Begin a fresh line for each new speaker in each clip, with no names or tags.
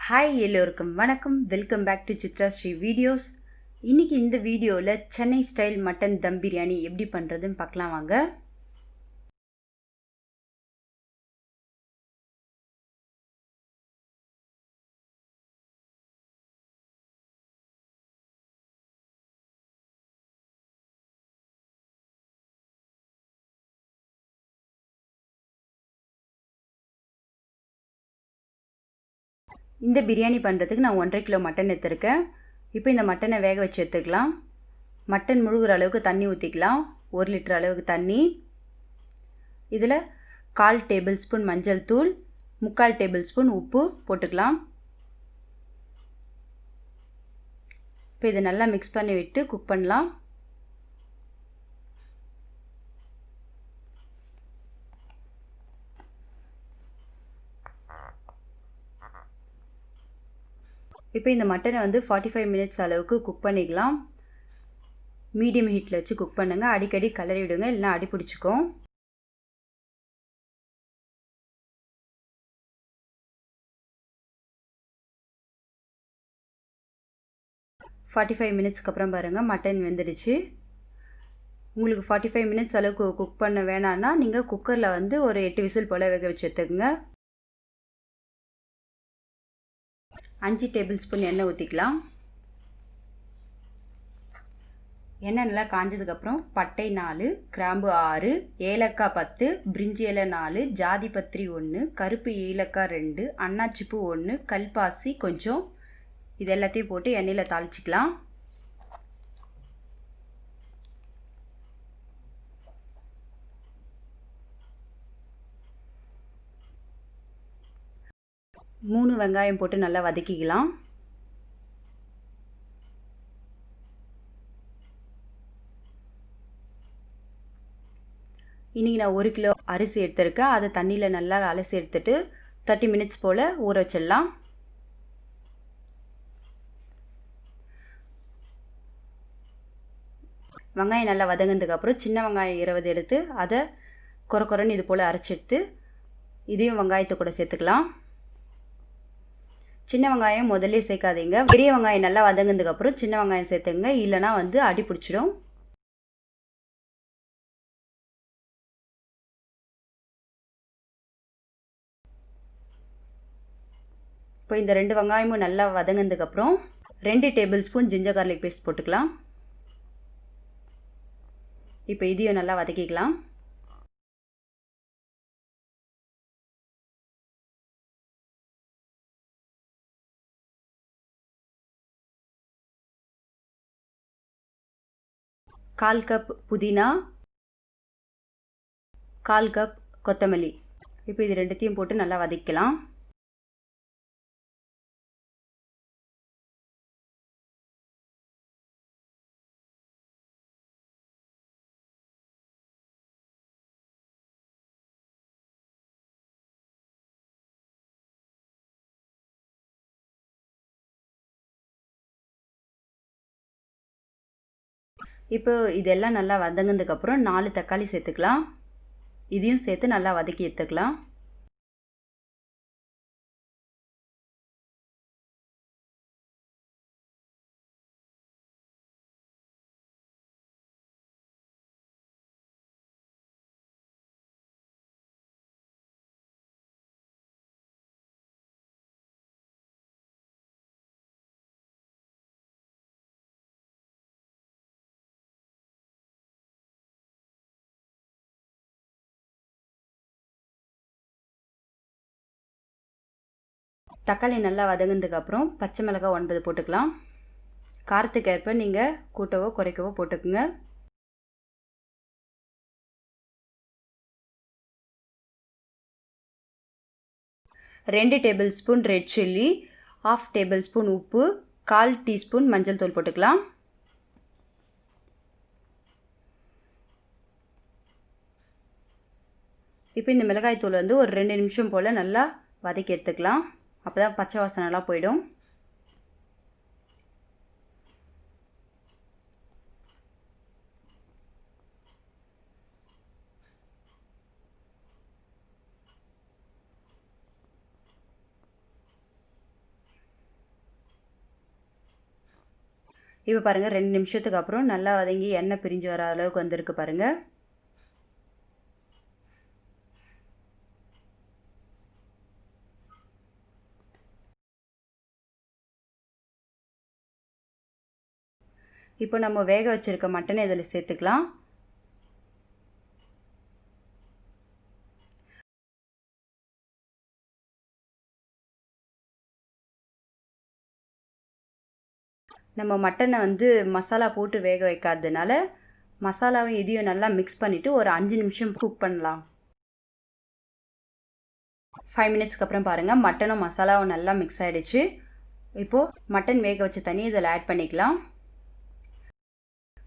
Hi எல்லோருக்கும் வணக்கம். Welcome back to Chitra Sri videos. இன்றைக்கி இந்த வீடியோவில் சென்னை ஸ்டைல் மட்டன் தம் பிரியாணி எப்படி பண்ணுறதுன்னு பார்க்கலாம் வாங்க. இந்த பிரியாணி பண்ணுறதுக்கு நான் 1.5 கிலோ மட்டன் எடுத்துருக்கேன். இப்போ இந்த மட்டனை வேக வச்சு எடுத்துக்கலாம். மட்டன் முழுகிற அளவுக்கு தண்ணி ஊற்றிக்கலாம். 1 லிட்டர் அளவுக்கு தண்ணி. இதில் 1/4 டேபிள் ஸ்பூன் மஞ்சள் தூள், 3/4 டேபிள் ஸ்பூன் உப்பு போட்டுக்கலாம். இப்போ இதை நல்லா மிக்ஸ் பண்ணி விட்டு குக் பண்ணலாம். இப்போ இந்த மட்டனை 45 மினிட்ஸ் அளவுக்கு குக் பண்ணிக்கலாம். மீடியம் ஹீட்டில் வச்சு குக் பண்ணுங்கள். அடிக்கடி கலரி விடுங்க, இல்லைனா அடி பிடிச்சிக்கும். ஃபார்ட்டி 45 மினிட்ஸ்க்கு அப்புறம் பாருங்கள், மட்டன் வெந்துடுச்சு. உங்களுக்கு 45 மினிட்ஸ் அளவுக்கு குக் பண்ண வேணான்னா நீங்கள் குக்கரில் ஒரு 8 விசில் போல் வேக வச்சு எடுத்துக்கோங்க. 5 டேபிள் ஸ்பூன் எண்ணெய் ஊற்றிக்கலாம். எண்ணெய் நல்லா காஞ்சதுக்கப்புறம் பட்டை 4, கிராம்பு 6, ஏலக்காய் 10, பிரிஞ்சி இலை 4, ஜாதி பத்திரி 1, கருப்பு ஏலக்காய் 2, அன்னாச்சிப்பூ 1, கல்பாசி கொஞ்சம், இது எல்லாத்தையும் போட்டு எண்ணெயில் தாளிச்சிக்கலாம். மூணு வெங்காயம் போட்டு நல்லா வதக்கிக்கலாம். இன்றைக்கி நான் 1 கிலோ அரிசி எடுத்திருக்கேன். அதை தண்ணியில் நல்லா அலசி எடுத்துட்டு 30 மினிட்ஸ் போல் ஊற வச்சிடலாம். வெங்காயம் நல்லா வதங்கினதுக்கப்புறம் சின்ன வெங்காயம் 20 எடுத்து அதை கொரன்னு இது போல் அரைச்சிட்டு இதையும் வெங்காயத்தை கூட சேர்த்துக்கலாம். சின்ன வெங்காயம் முதல்ல சேர்க்காதீங்க. பெரிய வெங்காயம் நல்லா வதங்கினதுக்கப்புறம் சின்ன வெங்காயம் சேர்த்துங்க, இல்லைனா அடி பிடிச்சிடும். இப்போ இந்த 2 வெங்காயமும் நல்லா வதங்கினதுக்கப்புறம் 2 tablespoon ginger garlic paste போட்டுக்கலாம். இப்போ இதையும் நல்லா வதக்கிக்கலாம். கால் கப் புதினா, 1/4 கப் கொத்தமல்லி. இப்போ இது ரெண்டுத்தையும் போட்டு நல்லா வதக்கலாம். இப்போ இதெல்லாம் நல்லா வதங்கினதுக்கப்புறம் 4 தக்காளி சேர்த்துக்கலாம். இதையும் சேர்த்து நல்லா வதக்கி எடுத்துக்கலாம். தக்காளி நல்லா வதங்கினதுக்கப்புறம் பச்சை மிளகாய் 9 போட்டுக்கலாம். காரத்துக்கு ஏற்ப நீங்கள் கூட்டவோ குறைக்கவோ போட்டுக்குங்க. ரெண்டு table spoon red chilli, 1/2 table spoon உப்பு, 1/4 டீஸ்பூன் மஞ்சள் தூள் போட்டுக்கலாம். இப்போ இந்த மிளகாய் தூள் ஒரு 2 நிமிஷம் போல் நல்லா வதக்கி எடுத்துக்கலாம். அப்போ தான் பச்சை வாசனைலாம் போயிடும். இப்போ பாருங்கள் 2 நிமிஷத்துக்கு அப்புறம் நல்லா வதங்கி எண்ணெய் பிரிஞ்சு வர அளவுக்கு வந்திருக்கு பாருங்கள். இப்போ நம்ம வேக வச்சுருக்க மட்டனை இதில் சேர்த்துக்கலாம். நம்ம மட்டனை மசாலா போட்டு வேக வைக்காததுனால மசாலாவும் இதையும் நல்லா மிக்ஸ் பண்ணிவிட்டு ஒரு 5 நிமிஷம் குக் பண்ணலாம். 5 மினிட்ஸ்க்கு அப்புறம் பாருங்கள் மட்டனும் மசாலாவும் நல்லா மிக்ஸ் ஆகிடுச்சு. இப்போது மட்டன் வேக வச்ச தண்ணி இதில் ஆட் பண்ணிக்கலாம்.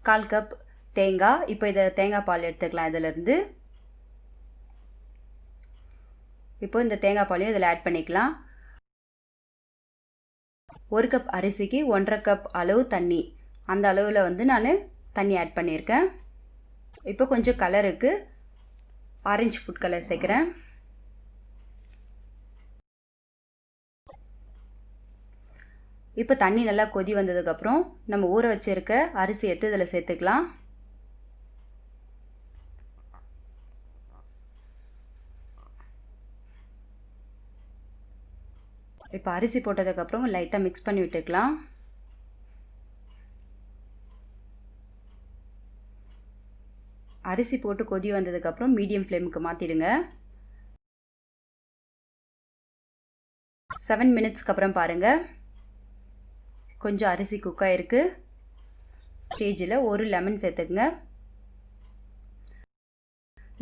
1/4 கப் தேங்காய். இப்போ இதை தேங்காய் பால் எடுத்துக்கலாம் இதிலேருந்து. இப்போ இந்த தேங்காய் பாலையும் இதில் ஆட் பண்ணிக்கலாம். 1 கப் அரிசிக்கு 1.5 கப் அளவு தண்ணி, அந்த அளவில் நான் தண்ணி ஆட் பண்ணியிருக்கேன். இப்போ கொஞ்சம் கலருக்கு ஆரஞ்சு ஃபுட் கலர் சேர்க்குறேன். இப்போ தண்ணி நல்லா கொதி வந்ததுக்கப்புறம் நம்ம ஊற வச்சிருக்க அரிசி எடுத்து இதில் சேர்த்துக்கலாம். இப்போ அரிசி போட்டதுக்கப்புறம் லைட்டாக மிக்ஸ் பண்ணி விட்டுக்கலாம். அரிசி போட்டு கொதி வந்ததுக்கப்புறம் மீடியம் ஃப்ளேமுக்கு மாற்றிடுங்க. 7 மினிட்ஸ்க்கு அப்புறம் பாருங்கள் கொஞ்சம் அரிசி குக் ஆகிருக்கு. ஸ்டேஜில் ஒரு லெமன் சேர்த்துக்குங்க.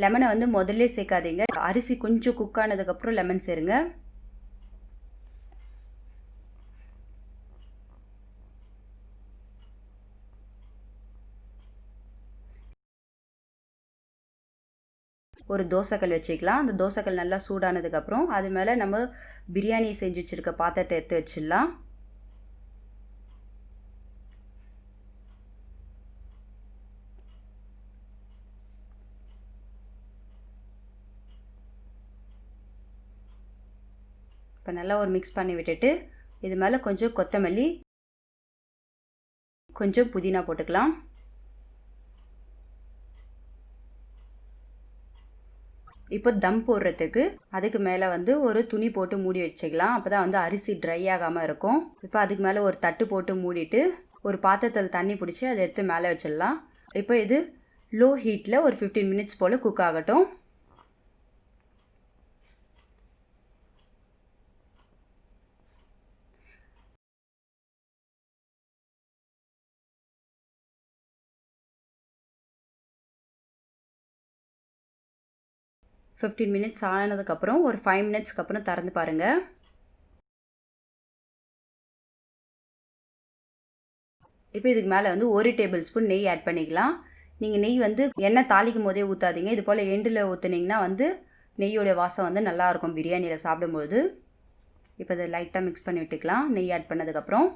லெமனை முதல்ல சேர்க்காதீங்க, அரிசி கொஞ்சம் குக் ஆனதுக்கப்புறம் லெமன் சேருங்க. ஒரு தோசைக்கல் வச்சுக்கலாம். அந்த தோசைக்கல் நல்லா சூடானதுக்கப்புறம் அது மேலே நம்ம பிரியாணி செஞ்சு வச்சுருக்க பாத்திரத்தை எடுத்து வச்சிடலாம். இப்போ நல்லா ஒரு மிக்ஸ் பண்ணி விட்டுட்டு இது மேலே கொஞ்சம் கொத்தமல்லி, கொஞ்சம் புதினா போட்டுக்கலாம். இப்போ தம் போடுறதுக்கு அதுக்கு மேலே ஒரு துணி போட்டு மூடி வச்சுக்கலாம். அப்போ தான் அரிசி ட்ரை ஆகாமல் இருக்கும். இப்போ அதுக்கு மேலே ஒரு தட்டு போட்டு மூடிட்டு ஒரு பாத்திரத்தில் தண்ணி பிடிச்சி அதை எடுத்து மேலே வச்சிடலாம். இப்போ இது லோ ஹீட்டில் ஒரு 15 மினிட்ஸ் போல் குக் ஆகட்டும். ஃபிஃப்டீன் மினிட்ஸ் ஆனதுக்கப்புறம் ஒரு 5 மினிட்ஸ்க்கு அப்புறம் திறந்து பாருங்கள். இப்போ இதுக்கு மேலே 1 டேபிள் ஸ்பூன் நெய் ஆட் பண்ணிக்கலாம். நீங்கள் நெய் எண்ணெய் தாளிக்கும் போதே ஊற்றாதீங்க. இது போல் எண்டில் ஊற்றுனீங்கன்னா நெய்யோட வாசம் நல்லாயிருக்கும் பிரியாணியில் சாப்பிடும்போது. இப்போ இதை லைட்டாக மிக்ஸ் பண்ணி விட்டுக்கலாம். நெய் ஆட் பண்ணதுக்கப்புறம்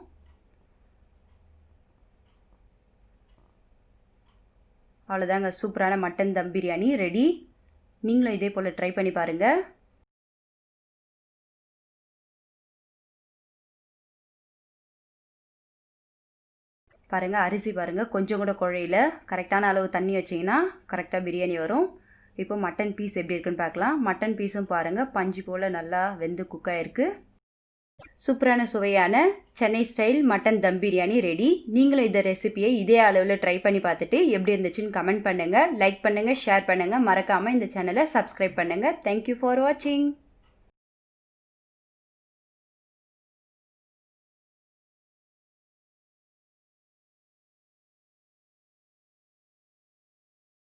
அவ்வளோதாங்க, சூப்பரான மட்டன் தம் பிரியாணி ரெடி. நீங்களும் இதே போல் ட்ரை பண்ணி பாருங்கள். பாருங்கள் அரிசி பாருங்கள் கொஞ்சம் கூட குழையில, கரெக்டான அளவு தண்ணி வச்சிங்கன்னா கரெக்டாக பிரியாணி வரும். இப்போ மட்டன் பீஸ் எப்படி இருக்குன்னு பார்க்கலாம். மட்டன் பீஸும் பாருங்கள் பஞ்சு போல் நல்லா வெந்து குக் ஆகிருக்கு. சூப்பரான சுவையான Chennai style mutton dum biryani ready. நீங்களும் இந்த ரெசிபியை இதே அளவில் ட்ரை பண்ணி பார்த்துட்டு எப்படி இருந்துச்சுன்னு கமெண்ட் பண்ணுங்கள், லைக் பண்ணுங்கள், ஷேர் பண்ணுங்கள். மறக்காமல் இந்த சேனலை சப்ஸ்கிரைப் பண்ணுங்கள். தேங்க்யூ ஃபார் வாட்சிங்.